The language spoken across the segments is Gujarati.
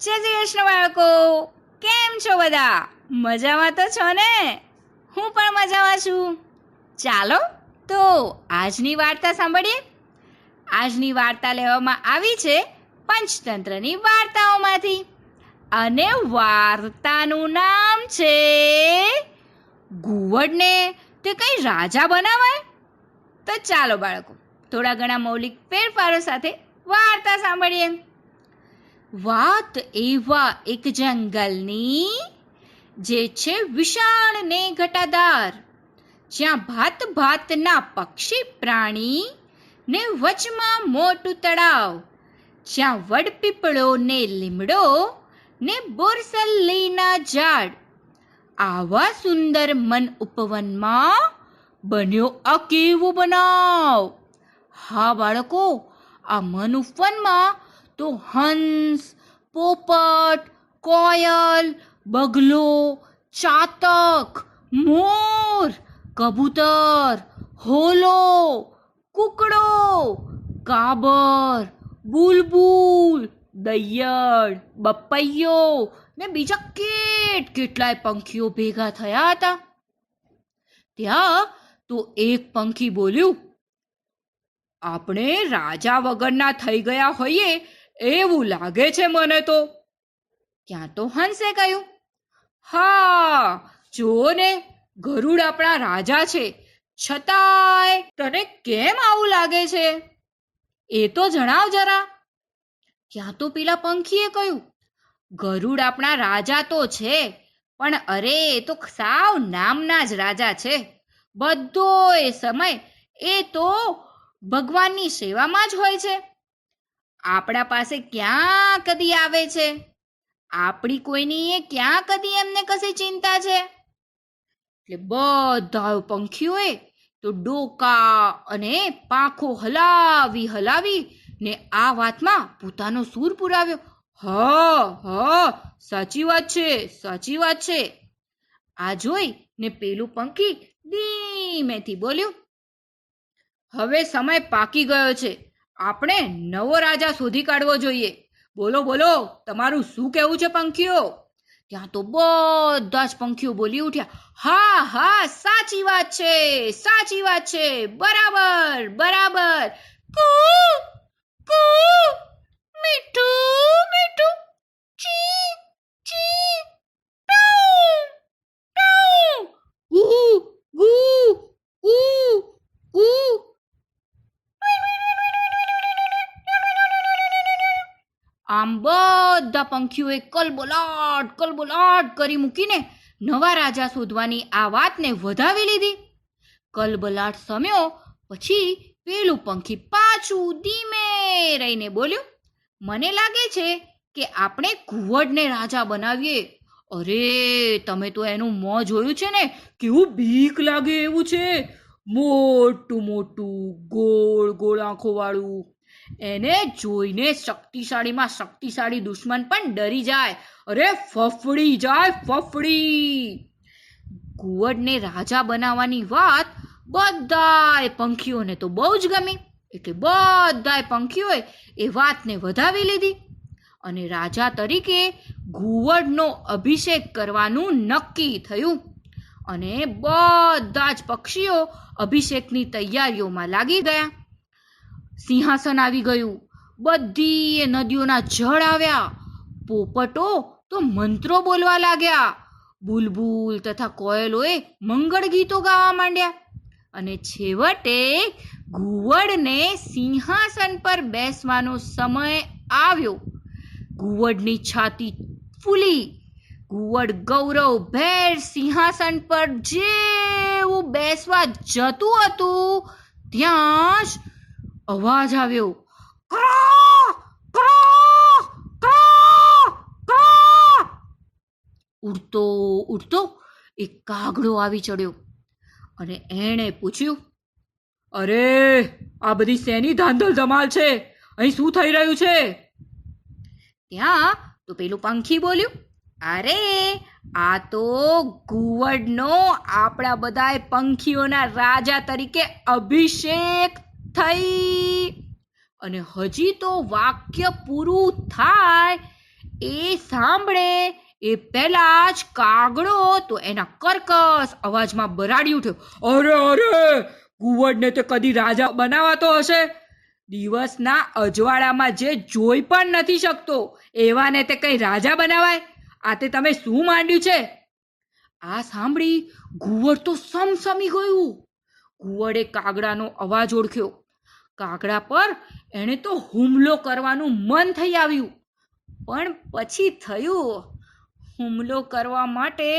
જય શ્રી કૃષ્ણ બાળકો, કેમ છો બધા? મજામાં તો છો ને? હું પણ મજામાં છું. ચાલો તો આજની વાર્તા સાંભળીએ. આજની વાર્તા લેવામાં આવી છે પંચતંત્રની વાર્તાઓમાંથી અને વાર્તાનું નામ છે ઘુવડને તે કઈ રાજા બનાવાય. તો ચાલો બાળકો, થોડા ઘણા મૌલિક ફેરફારો સાથે વાર્તા સાંભળીએ. વાત એવા એક જંગલની જે છે વિશાળ ને ઘટાદાર, જ્યાં ભાત ભાતના પક્ષી પ્રાણી ને વચમાં મોટું તળાવ, જ્યાં વડપીપળો ને લીમડો ને બોરસલ્લીના ઝાડ. આવા સુંદર મન ઉપવનમાં બન્યો આ કેવો બનાવ. હા બાળકો, આ મન ઉપવનમાં તો હંસ, પોપટ, કોયલ, બગલો, ચાતક, મોર, કબૂતર, હોલો, કૂકડો, કાબર, બુલબુલ, દૈયડ, બપૈયો ને બીજા કેટલાય પંખીઓ ભેગા થયા હતા. ત્યાં તો એક પંખી બોલ્યું, આપણે રાજા વગરના થઈ ગયા હોઈએ એવું લાગે છે મને તો. ત્યાં તો હંસે કહ્યું, હા જુઓ ને, ગરુડ આપણા રાજા છે, છતાંય તને કેમ આવું લાગે છે એ તો જણાવ જરા. ત્યાં તો પેલા પંખીએ કહ્યું, ગરુડ આપણા રાજા તો છે, પણ અરે એ તો સાવ નામના જ રાજા છે. બધો એ સમય એ તો ભગવાનની સેવામાં જ હોય છે. આપણા પાસે ક્યાં કદી આવે છે? આપણી કોઈની એ ક્યાં કદી એમને કશી ચિંતા છે? એટલે બધા પંખીઓએ તો ડોકા અને પાંખો હલાવી હલાવી ને આ વાતમાં પોતાનો સૂર પુરાવ્યો. હા હા, સાચી વાત છે, સાચી વાત છે. આ જોઈ ને પેલું પંખી ધીમેથી બોલ્યું, હવે સમય પાકી ગયો છે, આપણે નવો રાજા શોધી કાઢવો જોઈએ. બોલો બોલો, તમારું શું કહેવું છે પંખીઓ? ત્યાં તો બધા જ પંખીઓ બોલી ઉઠ્યા, હા હા, સાચી વાત છે, સાચી વાત છે, બરાબર બરાબર. કૂ કૂ, મીઠું મીઠું, ચી ચી, ટાઉ ટાઉ, ઉ ઉ ઉ ઉ. આમ બધા પંખીઓએ કલબલાટ કરી મૂકીને નવા રાજા શોધવાની આ વાતને વધાવી લીધી. કલબલાટ સમ્યો પછી પેલું પંખી પાછું ધીમે રહીને બોલ્યું, મને લાગે છે કે આપણે ઘુવડને રાજા બનાવીએ. અરે તમે તો એનું મોં જોયું છે ને, કેવું બીક લાગે એવું છે. મોટું મોટું, ગોળ ગોળ આંખો વાળું, એને જોઈને શક્તિશાળીમાં શક્તિશાળી દુશ્મન પણ ડરી જાય. અરે ફફડી જાય, ફફડી. ઘુવડને રાજા બનાવવાની વાત બધાય પંખીઓને તો બહુ જ ગમી. એટલે બધાય પંખીઓએ એ વાતને વધાવી લીધી અને રાજા તરીકે ઘુવડનો અભિષેક કરવાનું નક્કી થયું. અને બધા જ પક્ષીઓ અભિષેકની તૈયારીઓમાં લાગી ગયા. સિંહાસન આવી ગયું, બધી નદીઓના જળ આવ્યા, પોપટો તો મંત્રો બોલવા લાગ્યા, બુલબુલ તથા કોયલોએ મંગળ ગીતો ગાવા માંડ્યા અને છેવટે ઘુવડને સિંહાસન પર બેસવાનો સમય આવ્યો. ઘુવડની છાતી ફૂલી, ઘુવડ ગૌરવભેર સિંહાસન પર જેવું બેસવા જતું હતું ત્યાં જ અવાજ આવ્યો, ક્રા ક્રા ક્રા ક્રા. ઉડતો ઉડતો એક કાગડો આવી ચડ્યો અને એણે પૂછ્યું, અરે આ બધી શેની ધાંધલ ધમાલ છે? અહીં શું થઈ રહ્યું છે? ત્યાં તો પેલું પંખી બોલ્યું, અરે આ તો ઘુવડનો આપણા બધાય પંખીઓના રાજા તરીકે અભિષેક થઈ. અને હજી તો વાક્ય પૂરું થાય એ સાંભળે એ પહેલા જ કાગડો તો એના કર્કશ અવાજમાં બરાડી ઉઠ્યો, અરે અરે, ઘુવડને તે કદી રાજા બનાવાતો હશે? દિવસના અજવાળામાં જે જોઈ પણ નથી શકતો એવાને તે કઈ રાજા બનાવાય? આ તે તમે શું માંડ્યું છે? આ સાંભળી ઘુવડ તો સમસમી ગયું. ઘુવડે કાગડાનો અવાજ ઓળખ્યો. કાગડા પર એણે તો હુમલો કરવાનું મન થઈ આવ્યું. પણ પછી થયું, હુમલો કરવા માટે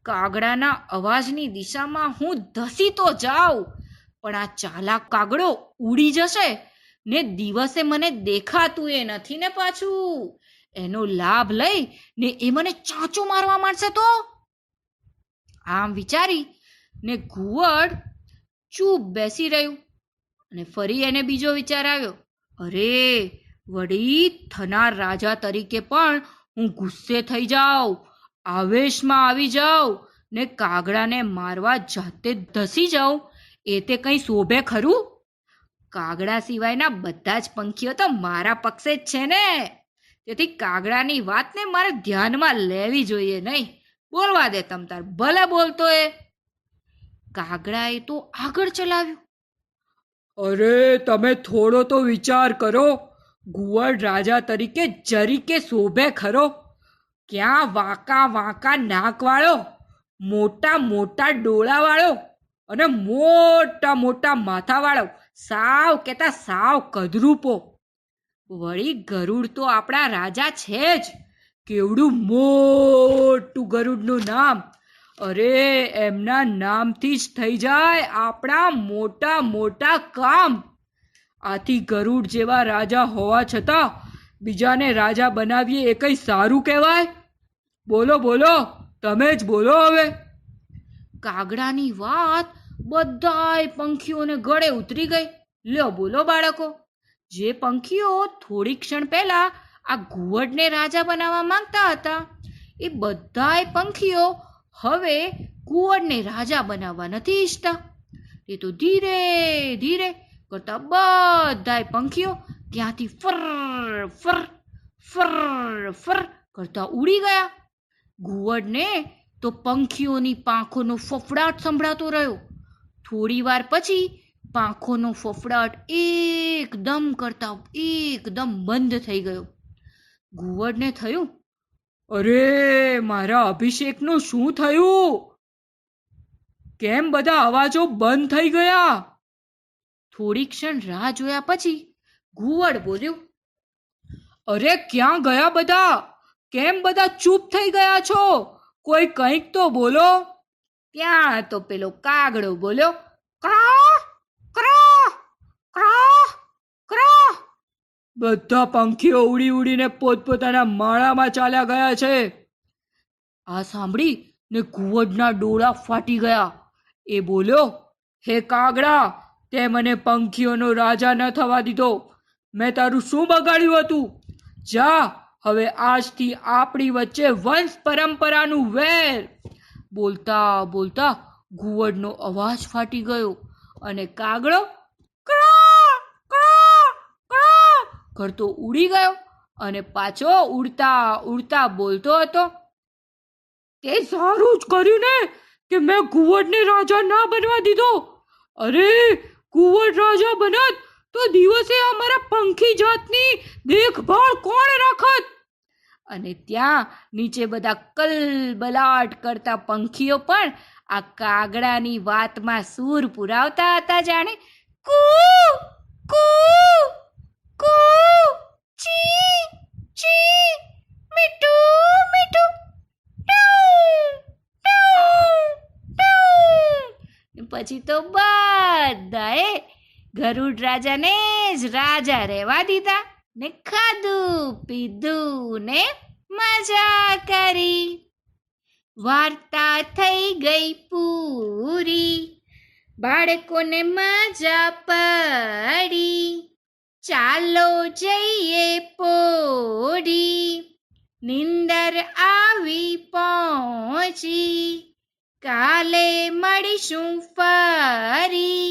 કાગડાના અવાજની દિશામાં હું ધસી તો જાઉં, પણ આ ચાલાક કાગડો ઉડી જશે ને દિવસે મને દેખાતું એ નથી ને પાછું. એનો લાભ લઈ ને એ મને ચાંચો મારવા માંડશે તો. આમ વિચારી ને ઘુવડ ચૂપ બેસી રહ્યું. અને ફરી એને બીજો વિચાર આવ્યો, અરે વળી થનાર રાજા તરીકે પણ હું ગુસ્સે થઈ જાઉં, આવેશમાં આવી જાઉં ને કાગડાને મારવા જાતે ધસી જાઉં, એ તે કંઈ શોભે ખરું? કાગડા સિવાયના બધા જ પંખીઓ તો મારા પક્ષે જ છે ને, તેથી કાગડાની વાતને મારે ધ્યાનમાં લેવી જોઈએ નહીં. બોલવા દે તમતાર, ભલે બોલતો એ. કાગડાએ તો આગળ ચલાવ્યું. અરે તમે થોડો તો વિચાર કરો, ઘુવડ રાજા તરીકે જરીકે શોભે ખરો? ક્યાં વાંકા વાંકા નાકવાળો, મોટા મોટા ડોળાવાળો અને મોટા મોટા માથાવાળો, સાવ કેતા સાવ કદરૂપો. વળી ગરુડ તો આપણા રાજા છે જ. કેવડું મોટું ગરુડનું નામ! અરે એમના નામથી જ થઈ જાય આપણા મોટા મોટા કામ. આથી ગરુડ જેવા રાજા હોવા છતાં બીજાને રાજા બનાવીએ એ કંઈ સારું કહેવાય? બોલો બોલો, તમે જ બોલો હવે. કાગડાની વાત બધાય પંખીઓને ગળે ઉતરી ગઈ. લ્યો બોલો બાળકો, જે પંખીઓ થોડી ક્ષણ પહેલા આ ઘુવડને રાજા બનાવવા માંગતા હતા, એ બધાય પંખીઓ હવે ઘુવડને રાજા બનાવવા નથી ઈચ્છતા. એ તો ધીરે ધીરે કરતા બધાય પંખીઓ ત્યાંથી ફર ફર ફર ફર કરતા ઉડી ગયા. ઘુવડને તો પંખીઓની પાંખોનો ફફડાટ સંભળાતો રહ્યો. થોડી વાર પછી પાંખોનો ફફડાટ એકદમ કરતા એકદમ બંધ થઈ ગયો. ઘુવડને થયું, અરે મારા અભિષેકનું શું થયું? કેમ બધા અવાજો બંધ થઈ ગયા? થોડી ક્ષણ રાહ જોયા પછી ઘુવડ બોલ્યું, અરે ક્યાં ગયા બધા? કેમ બધા ચૂપ થઈ ગયા છો? કોઈ કંઈક તો બોલો. ત્યાં તો પેલો કાગડો બોલ્યો, ક્રા ક્રા ક્રા ક્રા. બધા પંખીઓ ઉડી ઉડીને પોતપોતાના માળામાં ચાલ્યા ગયા છે. આ સાંભળી ને ઘુવડના ડોળા ફાટી ગયા. એ બોલ્યો, હે કાગડા, તે મને પંખીઓનો રાજા ન થવા દીધો. મેં તારું શું બગાડ્યું હતું? જા, હવે આજથી આપણી વચ્ચે વંશ પરંપરાનું વેર. બોલતા બોલતા ઘુવડનો અવાજ ફાટી ગયો અને કાગડો ક્રા ક્રા ક્રા કરતો ઉડી ગયો અને પાછો ઉડતા ઉડતા બોલતો હતો, તે સારું જ કર્યું ને કે મેં ઘુવડને રાજા ના બનવા દીધો. અરે ઘુવડ રાજા બનત તો દિવસે અમારા પંખી જાતની દેખભાળ કોણ રાખત? અને ત્યાં નીચે બધા કલબલાટ કરતા પંખીઓ પણ આ કાગડાની વાતમાં સૂર પુરાવતા હતા. જાણે કૂ કૂ કૂ, ચી ચી, મીઠું મીઠું, પછી તો બધાએ ગરુડ રાજાને જ રાજા રહેવા દીધા ને ખાધું પીધું ને મજા કરી. વાર્તા થઈ ગઈ પૂરી, બાળકોને મજા પડી. ચાલો જઈએ પોડી, નિંદર આવી પહોંચી. કાલે મળીશું ફરી,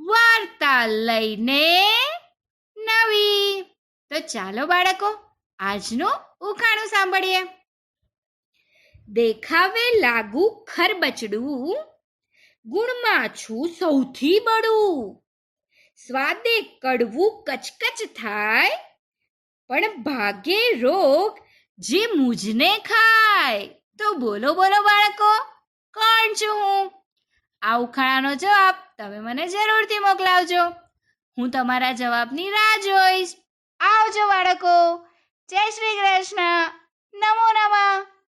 વાર્તા લઈને નવી. તો ચાલો બાળકો, આજનું ઉખાણું સાંભળીએ. દેખાવે લાગુ ખરબચડું, ગુણમાં છું સૌથી બડું. સ્વાદે કડવું કચકચ થાય, પણ ભાગે રોગ જે મુજને ખાય. તો બોલો બોલો બાળકો, કોણ છું હું? આ ઉખાણાનો જવાબ તમે મને જરૂરથી મોકલાવજો. હું તમારા જવાબની રાહ જોઈશ. આવજો બાળકો. જય શ્રી કૃષ્ણ. નમો નમઃ.